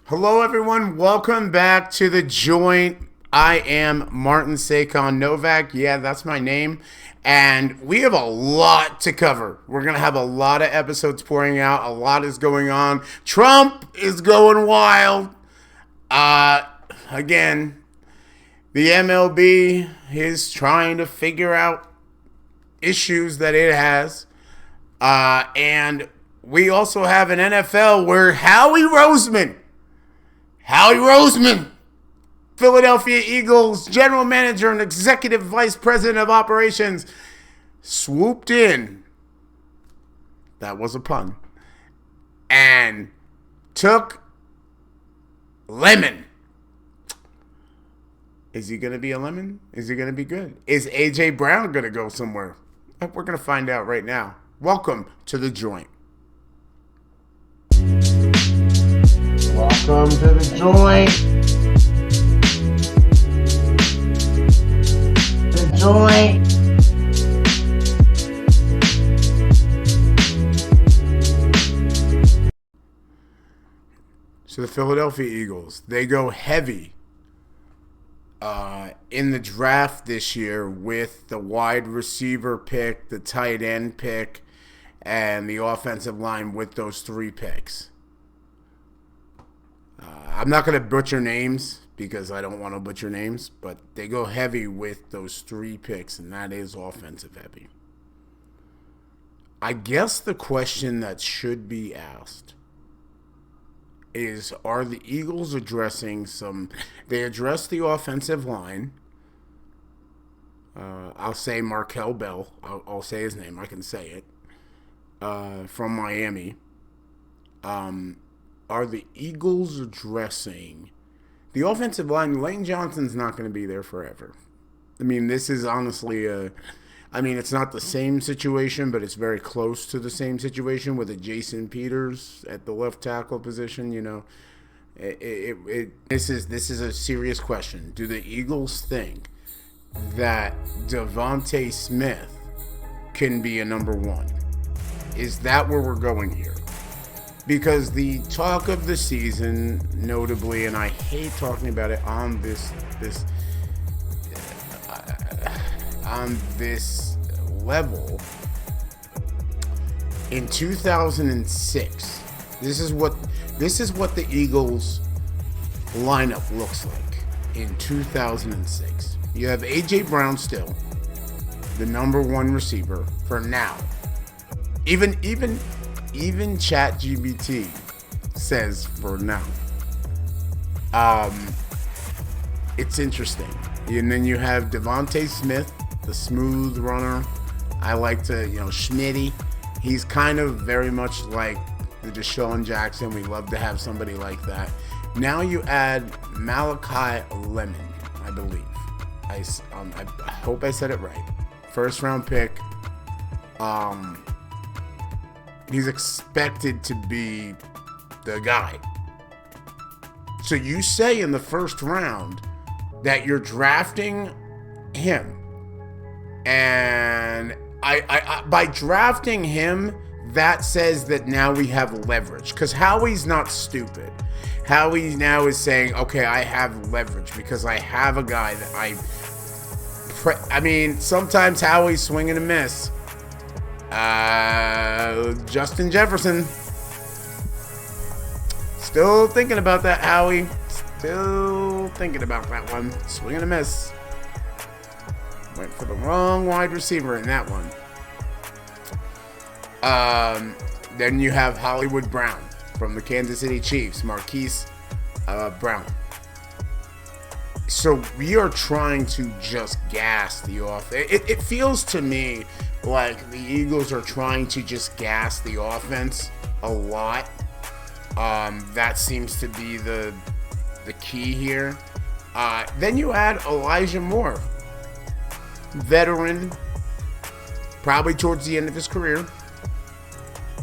Hello, everyone. Welcome back to The Joint. I am Martin Sakon Novak. Yeah, that's my name. And we have a lot to cover. We're going to have a lot of episodes pouring out. A lot is going on. Trump is going wild. Again, the MLB is trying to figure out issues that it has. And we also have an NFL where Howie Roseman, Philadelphia Eagles general manager and executive vice president of operations, swooped in. That was a pun. And took Lemon. Is he going to be a lemon? Is he going to be good? Is A.J. Brown going to go somewhere? We're going to find out right now. Welcome to The Joint. Welcome to The Joint. The Joint. So the Philadelphia Eagles, they go heavy in the draft this year with the wide receiver pick, the tight end pick, and the offensive line with those three picks. I'm not going to butcher names because I don't want to butcher names, but they go heavy with those three picks, and that is offensive heavy. I guess the question that should be asked is, are the Eagles addressing they address the offensive line. I'll say Markel Bell. I'll say his name. I can say it. From Miami. Are the Eagles addressing the offensive line? Lane Johnson's not going to be there forever. I mean, this is honestly it's not the same situation, but it's very close to the same situation with a Jason Peters at the left tackle position. You know, this is a serious question. Do the Eagles think that Devontae Smith can be a number one? Is that where we're going here? Because the talk of the season, notably, and I hate talking about it on this level, in 2006, this is what the Eagles lineup looks like in 2006. You have A.J. Brown still, the number one receiver for now. Even ChatGPT says for now. It's interesting. And then you have Devontae Smith, the smooth runner. I like to, Schmitty. He's kind of very much like the Deshaun Jackson. We love to have somebody like that. Now you add Malachi Lemon, I believe. I hope I said it right. First round pick. He's expected to be the guy. So you say in the first round that you're drafting him. And I by drafting him, that says that now we have leverage. Because Howie's not stupid. Howie now is saying, okay, I have leverage because I have a guy that sometimes Howie's swing and a miss. Justin Jefferson. Still thinking about that, Howie. Still thinking about that one. Swing and a miss. Went for the wrong wide receiver in that one. Then you have Hollywood Brown from the Kansas City Chiefs. Marquise Brown. So we are trying to just gas the offense. It feels to me like the Eagles are trying to just gas the offense a lot. That seems to be the key here. Then you add Elijah Moore, veteran, probably towards the end of his career.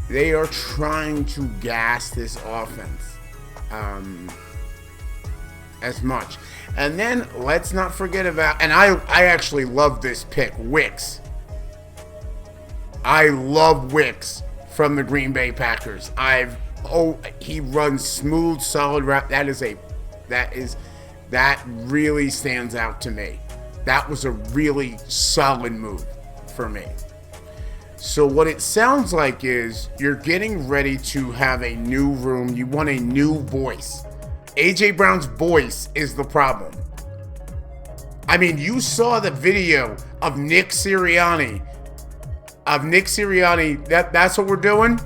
They are trying to gas this offense as much. And then let's not forget about, and I actually love this pick, Wicks. I love Wicks from the Green Bay Packers. I've Oh, he runs smooth, solid route. That really stands out to me. That was a really solid move for me. So what it sounds like is you're getting ready to have a new room. You want a new voice. AJ Brown's voice is the problem. I mean, you saw the video of Nick Sirianni. That's what we're doing.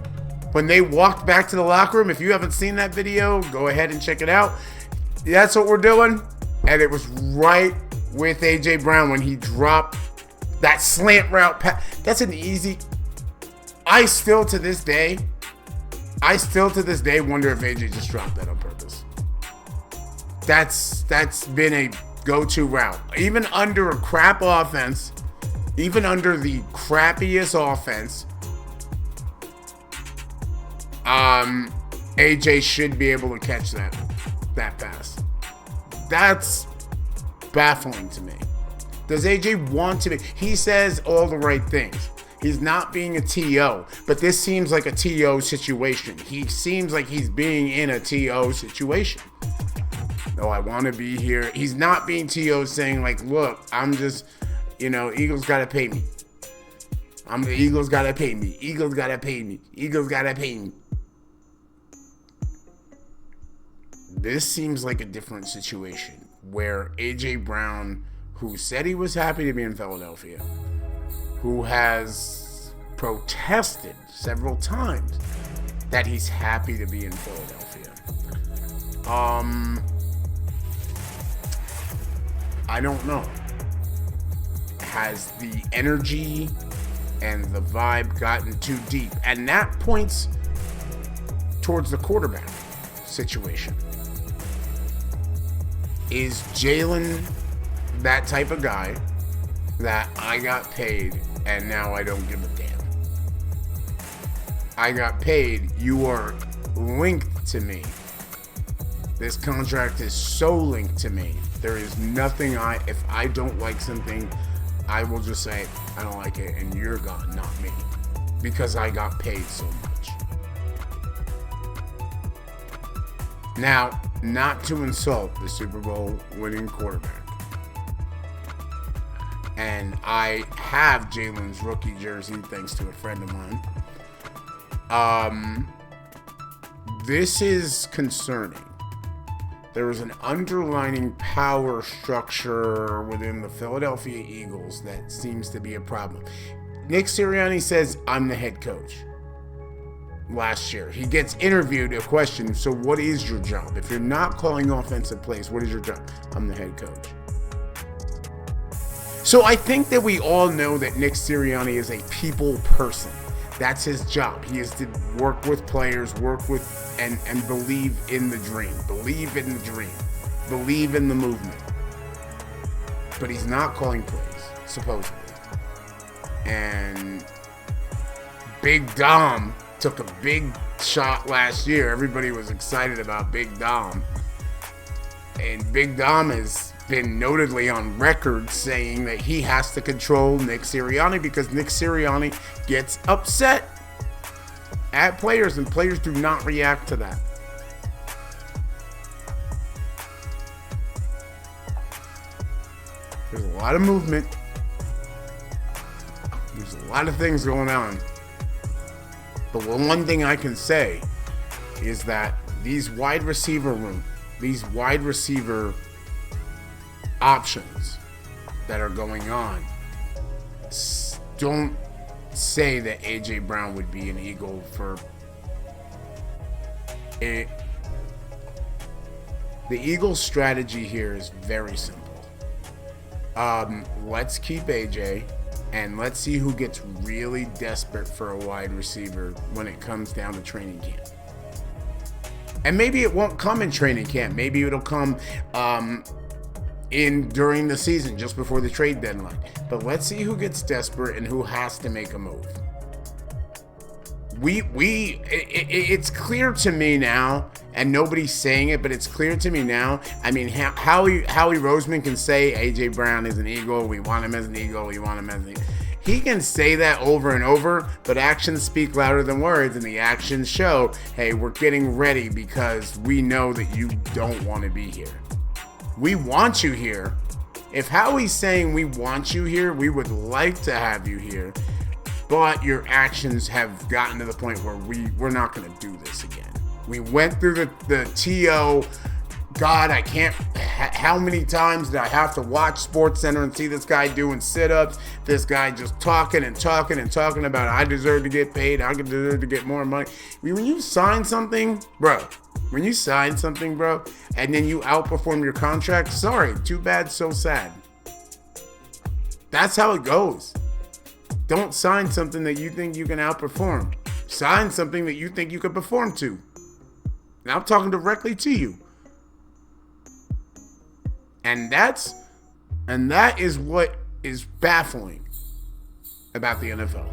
When they walked back to the locker room, if you haven't seen that video, go ahead and check it out. That's what we're doing. And it was right with AJ Brown when he dropped that slant route pass. That's an easy. I still to this day wonder if AJ just dropped that on purpose. That's been a go-to route. Even under a crap offense, even under the crappiest offense, AJ should be able to catch that pass. That's baffling to me. Does AJ want to be? He says all the right things. He's not being a TO, but this seems like a TO situation. He seems like he's being in a TO situation. No, I want to be here. He's not being TO saying like, look, I'm just, Eagles got to pay me. Eagles got to pay me. Eagles got to pay me. Eagles got to pay me. This seems like a different situation where AJ Brown, who said he was happy to be in Philadelphia, who has protested several times that he's happy to be in Philadelphia. I don't know. Has the energy and the vibe gotten too deep? And that points towards the quarterback situation. Is Jalen that type of guy that I got paid and now I don't give a damn? I got paid. You are linked to me. This contract is so linked to me. There is nothing if I don't like something, I will just say, I don't like it, and you're gone, not me. Because I got paid so much. Now, not to insult the Super Bowl winning quarterback. And I have Jalen's rookie jersey thanks to a friend of mine. This is concerning. There is an underlying power structure within the Philadelphia Eagles that seems to be a problem. Nick Sirianni says, I'm the head coach. Last year, he gets interviewed a question, so what is your job? If you're not calling offensive plays, what is your job? I'm the head coach. So I think that we all know that Nick Sirianni is a people person. That's his job. He is to work with players, and believe in the dream. Believe in the dream. Believe in the movement. But he's not calling plays, supposedly. And Big Dom took a big shot last year. Everybody was excited about Big Dom. And Big Dom has been notedly on record saying that he has to control Nick Sirianni because Nick Sirianni gets upset at players, and players do not react to that. There's a lot of movement. There's a lot of things going on. But one thing I can say is that these wide receiver options that are going on don't say that AJ Brown would be an Eagle for it. The Eagles' strategy here is very simple. Let's keep AJ, and let's see who gets really desperate for a wide receiver when it comes down to training camp. And maybe it won't come in training camp. Maybe it'll come during the season, just before the trade deadline. But let's see who gets desperate and who has to make a move. It's clear to me now, and nobody's saying it, but it's clear to me now. I mean, Howie Roseman can say AJ Brown is an Eagle. We want him as an Eagle. We want him as an Eagle. He can say that over and over, but actions speak louder than words, and the actions show, hey, we're getting ready because we know that you don't want to be here. We want you here. If Howie's saying we want you here, we would like to have you here, but your actions have gotten to the point where we're not going to do this again. We went through the TO. God, I can't. How many times did I have to watch SportsCenter and see this guy doing sit-ups? This guy just talking about I deserve to get paid. I deserve to get more money. When you sign something, bro, and then you outperform your contract, sorry, too bad, so sad. That's how it goes. Don't sign something that you think you can outperform. Sign something that you think you can perform to. And I'm talking directly to you. And that is what is baffling about the NFL.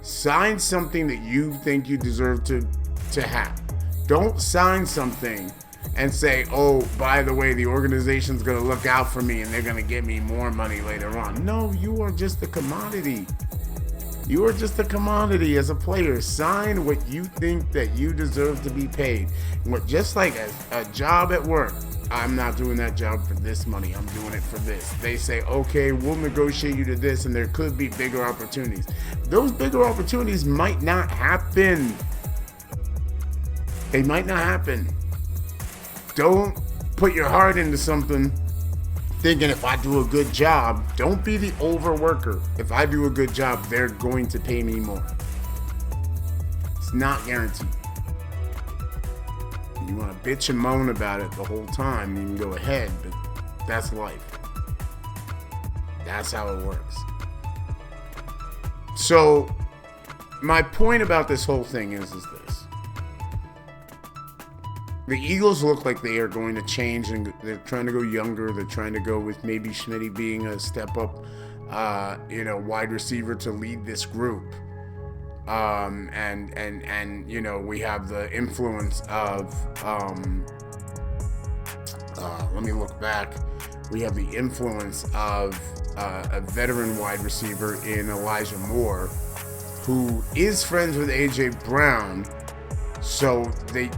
Sign something that you think you deserve to have. Don't sign something and say, oh, by the way, the organization's going to look out for me and they're going to give me more money later on. No, you are just a commodity. You are just a commodity as a player. Sign what you think that you deserve to be paid. Just like a job at work. I'm not doing that job for this money. I'm doing it for this. They say, okay, we'll negotiate you to this, and there could be bigger opportunities. Those bigger opportunities might not happen. They might not happen. Don't put your heart into something thinking if I do a good job. Don't be the overworker. If I do a good job, they're going to pay me more. It's not guaranteed. You want to bitch and moan about it the whole time, you can go ahead, but that's life. That's how it works. So, my point about this whole thing is this. The Eagles look like they are going to change, and they're trying to go younger. They're trying to go with maybe Schmitty being a step up, wide receiver to lead this group. And we have the influence of let me look back. We have the influence of a veteran wide receiver in Elijah Moore, who is friends with AJ Brown. So they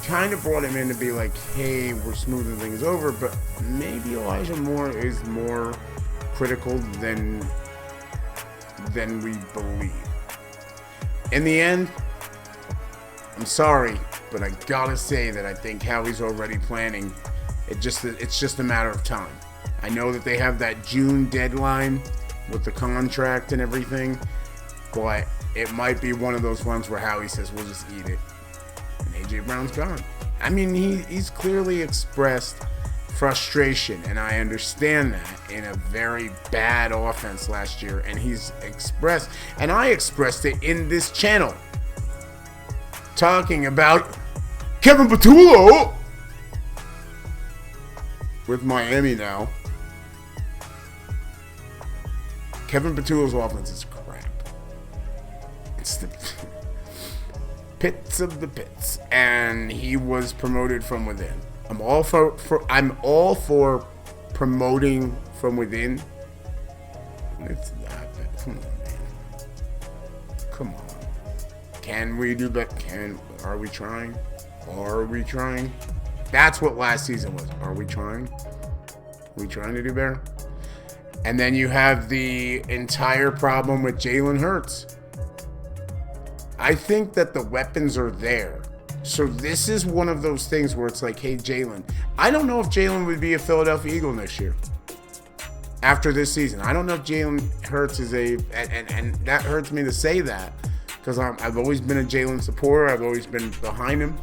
kind of brought him in to be like, hey, we're smoothing things over, but maybe Elijah Moore is more critical than we believe. In the end, I'm sorry, but I gotta say that I think Howie's already planning. It's just a matter of time. I know that they have that June deadline with the contract and everything, but it might be one of those ones where Howie says, we'll just eat it. And AJ Brown's gone. I mean, he's clearly expressed frustration, and I understand that, in a very bad offense last year, and he's expressed, and I expressed it in this channel, talking about Kevin Patullo with Miami now. Kevin Patullo's offense is crap. It's the pits of the pits, and he was promoted from within. I'm all for promoting from within. It's not bad. Come on, man. Come on. Can we do better? Are we trying? Are we trying? That's what last season was. Are we trying? Are we trying to do better? And then you have the entire problem with Jalen Hurts. I think that the weapons are there. So this is one of those things where it's like, hey, Jalen. I don't know if Jalen would be a Philadelphia Eagle next year. After this season. I don't know if Jalen Hurts is and that hurts me to say that, because I've always been a Jalen supporter. I've always been behind him.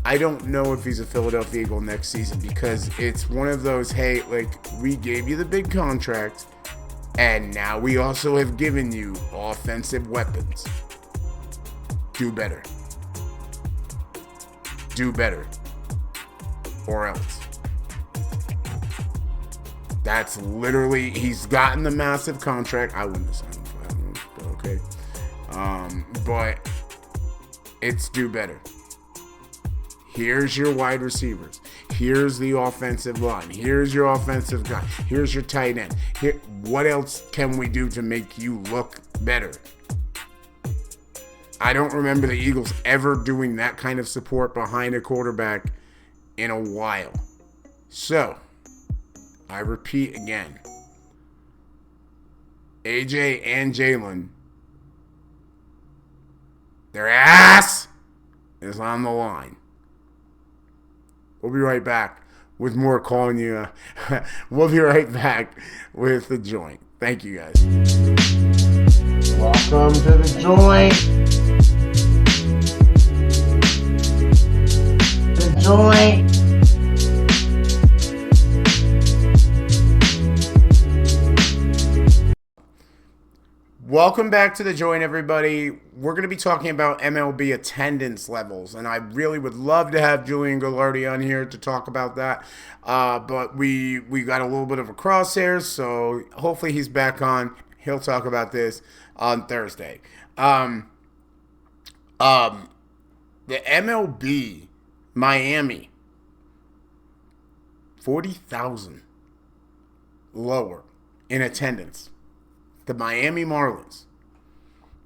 I don't know if he's a Philadelphia Eagle next season, because it's one of those, hey, like, we gave you the big contract, and now we also have given you offensive weapons. Do better. Do better, or else. That's literally, he's gotten the massive contract. I wouldn't have signed him for that, but okay. But it's do better. Here's your wide receivers. Here's the offensive line. Here's your offensive guy. Here's your tight end. Here, what else can we do to make you look better? I don't remember the Eagles ever doing that kind of support behind a quarterback in a while. So, I repeat again. AJ and Jalen, their ass is on the line. We'll be right back with more calling you. We'll be right back with The Joint. Thank you, guys. Welcome to The Joint. The Joint. Welcome back to The Joint, everybody. We're going to be talking about MLB attendance levels, and I really would love to have Julian Ghilardi on here to talk about that. But we got a little bit of a crosshair, so hopefully he's back on. He'll talk about this on Thursday. The MLB, Miami, 40,000 lower in attendance. The Miami Marlins,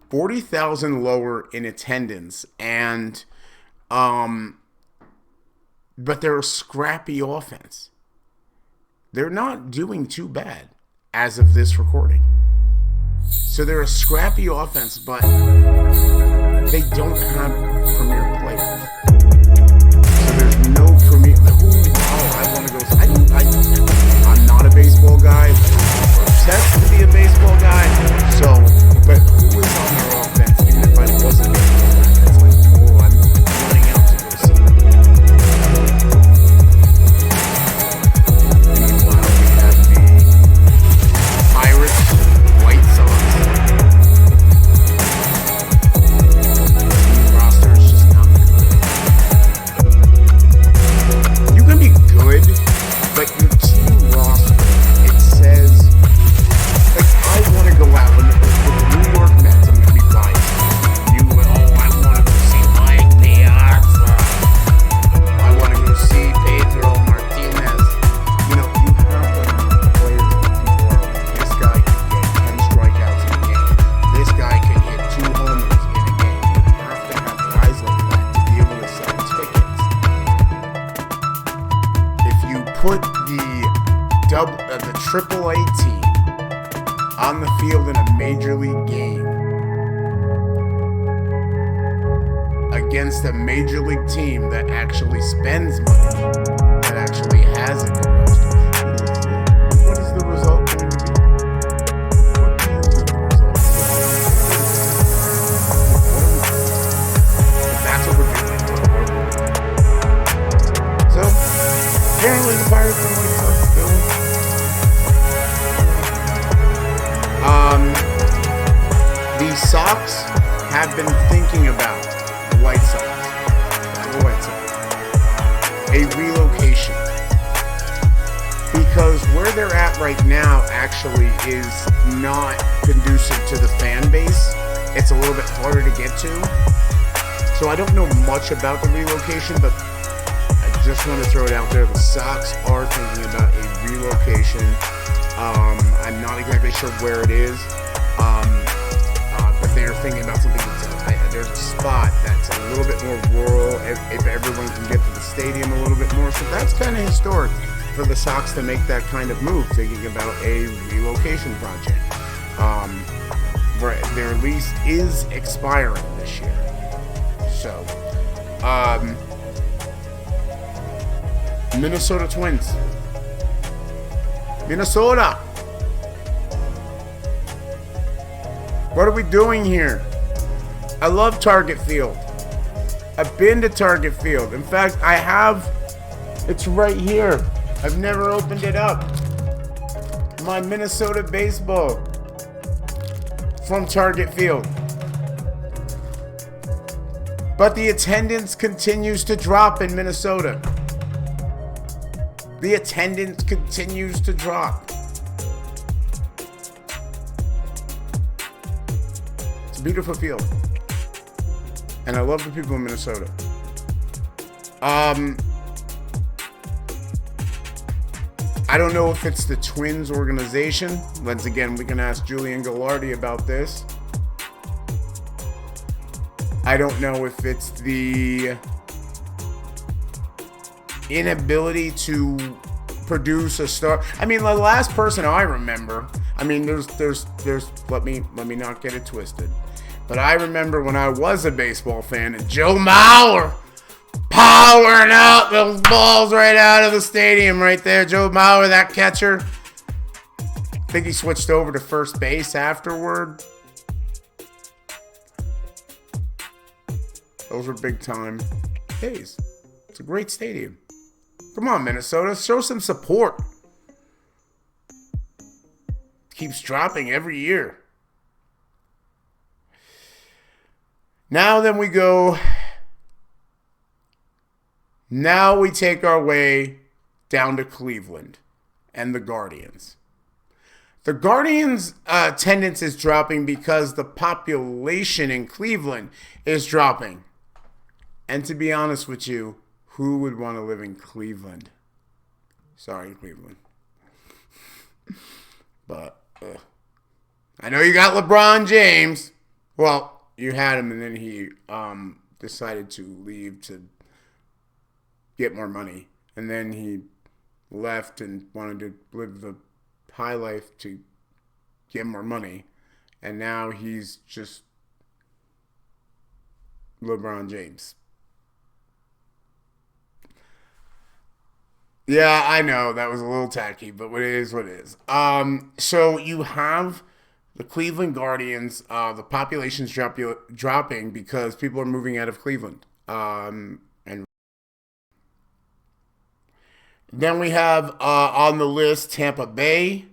40,000 lower in attendance, and but they're a scrappy offense. They're not doing too bad as of this recording. So they're a scrappy offense, but they don't have premier players. So there's no premier. I want to go. I'm not a baseball guy. Test to be a baseball guy, so, but who is on their offense, even if I wasn't a baseball guy, it's like, oh, I'm running out to go see. Meanwhile, we have the Pirates, White Sox. The team roster is just not good. You can be good, but your team roster, it says, I want to go out with the New York Mets. I'm going to be biased. I want to go see Mike Piazza. I want to go see Pedro Martinez. You know, you have to have players that people are like, this guy can get 10 strikeouts in a game. This guy can hit 2 homers in a game. You have to have guys like that to be able to sell tickets. If you put the AAA team on the field in a major league game against a major league team that actually spends money, that actually has a good roster, what is the result going to be? What is the result going to be? That's what we're doing. So, apparently the Pirates are White Sox still. The Sox have been thinking about the White Sox, a relocation, because where they're at right now actually is not conducive to the fan base. It's a little bit harder to get to. So I don't know much about the relocation, but I just want to throw it out there. The Sox are thinking about a relocation. I'm not exactly sure where it is, but they're thinking about something that's there's a spot that's a little bit more rural if everyone can get to the stadium a little bit more. So that's kind of historic for the Sox to make that kind of move, thinking about a relocation project. Their lease is expiring this year. So, Minnesota Twins. Minnesota! What are we doing here? I love Target Field. I've been to Target Field. In fact, I have. It's right here. I've never opened it up. My Minnesota baseball from Target Field. But the attendance continues to drop in Minnesota. The attendance continues to drop. It's a beautiful field. And I love the people in Minnesota. I don't know if it's the Twins organization. Once again, we can ask Julian Gallardi about this. I don't know if it's the inability to produce a star. I mean, the last person I remember, I mean, there's let me not get it twisted. But I remember when I was a baseball fan and Joe Mauer powering out those balls right out of the stadium right there. Joe Mauer, that catcher. I think he switched over to first base afterward. Those were big time days. It's a great stadium. Come on, Minnesota. Show some support. Keeps dropping every year. Now then we go. Now we take our way down to Cleveland and the Guardians. The Guardians' attendance is dropping because the population in Cleveland is dropping. And to be honest with you, who would want to live in Cleveland? Sorry, Cleveland. But I know you got LeBron James. Well, you had him and then he decided to leave to get more money. And then he left and wanted to live the high life to get more money. And now he's just LeBron James. Yeah, I know that was a little tacky, but it is what it is. So you have the Cleveland Guardians. The population's dropping because people are moving out of Cleveland. And then we have on the list Tampa Bay,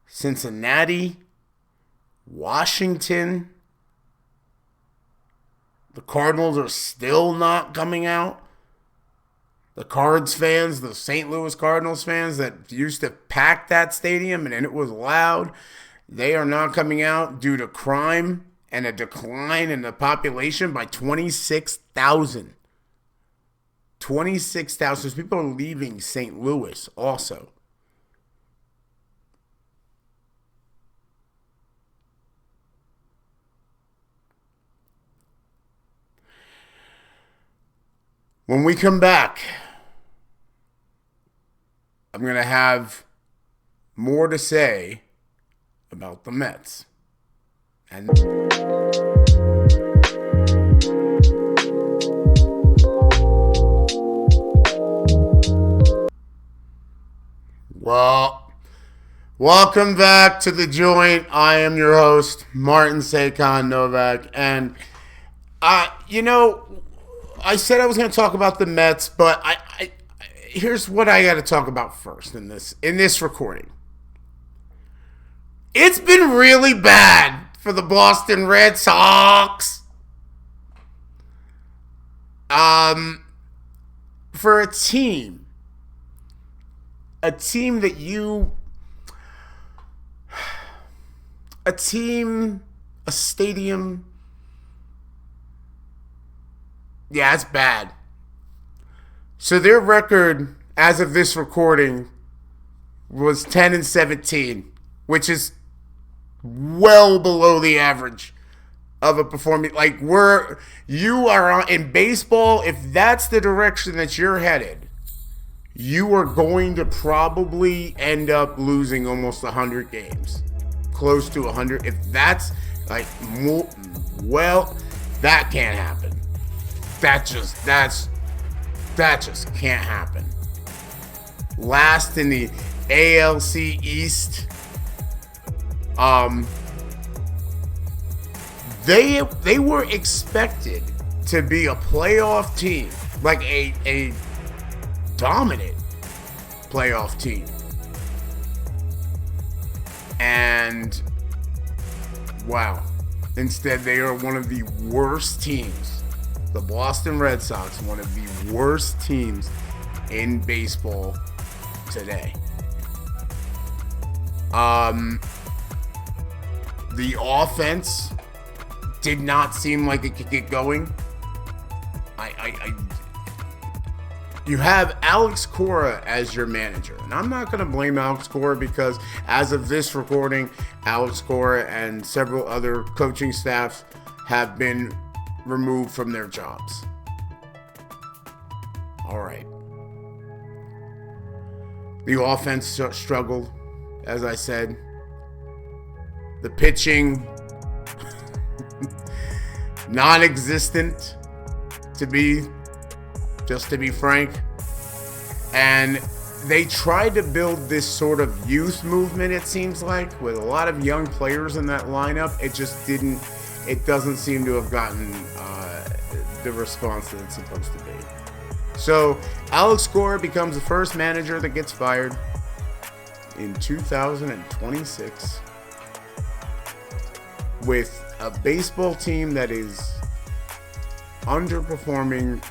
Cincinnati, Washington. The Cardinals are still not coming out. The Cards fans, the St. Louis Cardinals fans that used to pack that stadium and it was loud, they are not coming out due to crime and a decline in the population by 26,000. 26,000. So people are leaving St. Louis also. When we come back, I'm going to have more to say about the Mets. And well, welcome back to The Joint. I am your host, Martin Sakon Novak. And, I said I was going to talk about the Mets, but I here's what I got to talk about first in this recording. It's been really bad for the Boston Red Sox. For a team that a stadium. Yeah, it's bad. So their record, as of this recording, was 10-17, which is well below the average of a performance. Like you are in baseball, if that's the direction that you're headed, you are going to probably end up losing almost 100 games, close to 100. If that's that can't happen. That just can't happen. Last in the ALC East. They were expected to be a playoff team, like a dominant playoff team. And wow, instead they are one of the worst teams. The Boston Red Sox, one of the worst teams in baseball today. The offense did not seem like it could get going. you have Alex Cora as your manager. And I'm not going to blame Alex Cora because as of this recording, Alex Cora and several other coaching staffs have been removed from their jobs. All right. The offense struggled, as I said. The pitching, non-existent, to be frank. And they tried to build this sort of youth movement, it seems like, with a lot of young players in that lineup. It doesn't seem to have gotten the response that it's supposed to be. So Alex Cora becomes the first manager that gets fired in 2026 with a baseball team that is underperforming,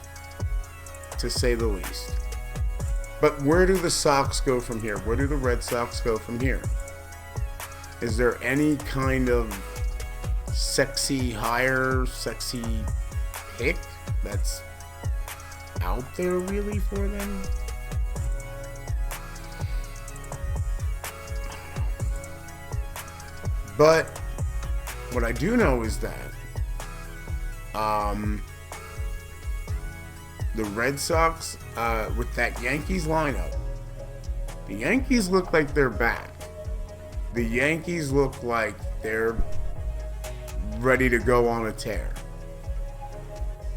to say the least. But where do the Sox go from here? Where do the Red Sox go from here? Is there any kind of sexy hire, sexy pick that's out there really for them? But what I do know is that the Red Sox, with that Yankees lineup, the Yankees look like they're back. The Yankees look like they're ready to go on a tear.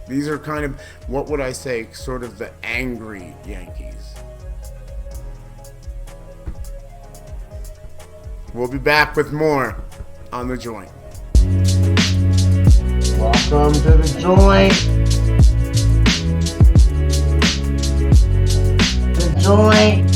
These are kind of, what would I say, sort of the angry Yankees. We'll be back with more on The Joint. Welcome to The Joint. The Joint.